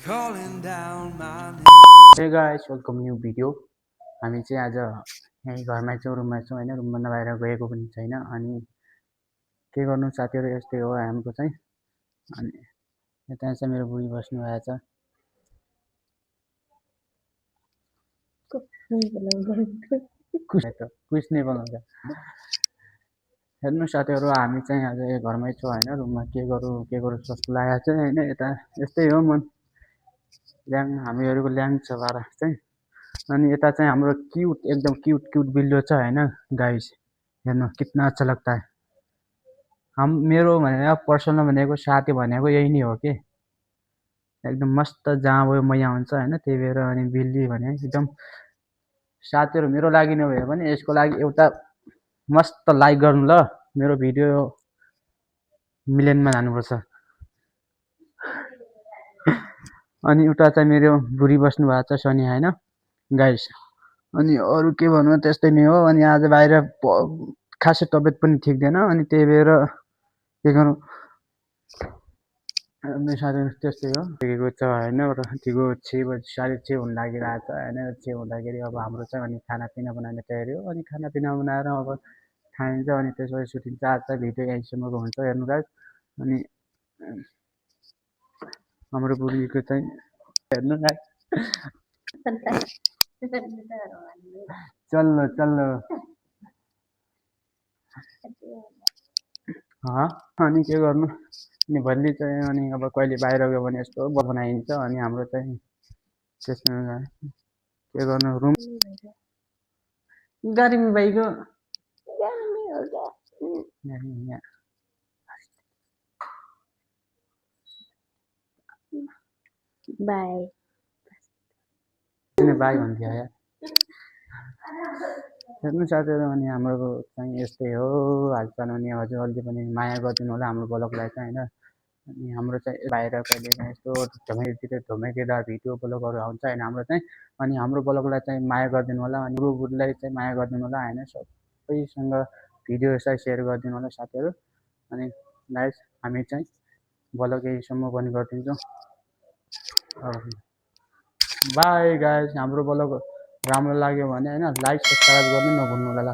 calling down my name. Hey guys, welcome new video. हामी चाहिँ आज यहीँ घरमै छौँ, रुममा छौँ होइन, रुमभन्दा बाहिर गएको पनि छैन। अनि के गर्नु साथीहरू, यस्तै हो हाम्रो चाहिँ। अनि यता चाहिँ मेरो बुढी बस्नु भएको छ। कुछ नै बनाउँछ। हेर्नु साथीहरू, हामी चाहिँ आज घरमै छौँ होइन, रुममा के गरौँ जस्तो लागेको छ होइन। यता यस्तै हो मन ल्याङ, हामीहरूको ल्याङ छ बाह्र चाहिँ। अनि यता चाहिँ हाम्रो एकदम क्यूट बिल्लो छ होइन गाइस। हेर्नु कितना अच्छा लगता है। मेरो भनेको पर्सनल भनेको साथी भनेको यही नै हो कि एकदम मस्त जहाँ गयो मैया हुन्छ होइन। त्यही भएर अनि बिल्ली भने एकदम साथीहरू मेरो लागि नभए पनि यसको लागि एउटा मस्त लाइक गर्नु ल। मेरो भिडियो मिलियनमा जानुपर्छ। अनि उता चाहिँ मेरो बुढी बस्नु भएको छ सनी होइन गाइस। अनि अरू के भन्नु त्यस्तै नै हो। अनि आज बाहिर खासै तबियत पनि ठिक थिएन। अनि त्यही भएर के गर्नु साथीहरू त्यस्तै हो। ठिकेको छ होइन, ठिको 6 बजी 6:30 हुन लागिरहेको छ होइन। 6 हुँदाखेरि अब हाम्रो चाहिँ अनि खानापिना बनाउने तयारी हो। अनि खानापिना बनाएर अब खाइन्छ अनि त्यसपछि सुटिन्छ। आज चाहिँ भिडियो यहीँसम्मको हुन्छ हेर्नु गाइस। अनि हाम्रो बुढीको चाहिँ हेर्नु गाइस। चल्लो अनि के गर्नु। अनि भोलि चाहिँ अनि अब कहिले बाहिर गयो भने यस्तो बनाइन्छ। अनि हाम्रो चाहिँ त्यसमा के गर्नु रुम गर्मी भइगयो। बाई बाई भन्थ्यो यार। हेर्नु साथीहरू, अनि हाम्रो चाहिँ यस्तै हो हालचाल। अनि हजुर अलि पनि माया गरिदिनु होला हाम्रो ब्लगलाई चाहिँ होइन। अनि हाम्रो चाहिँ बाहिर कहिले चाहिँ यस्तो धुमैतिर भिडियो ब्लगहरू आउँछ होइन हाम्रो चाहिँ। अनि हाम्रो ब्लगलाई चाहिँ माया गरिदिनु होला। अनि बुढीलाई चाहिँ माया गरिदिनु होला होइन। सबैसँग भिडियो चाहिँ सेयर गरिदिनु होला साथीहरू। अनि गाइस हामी चाहिँ ब्लग यहीसम्म पनि गरिदिन्छौँ। बाई गाइस, हाम्रो ब्लग राम्रो लाग्यो भने होइन लाइक सब्सक्राइब गर्नु नभुल्नु होला।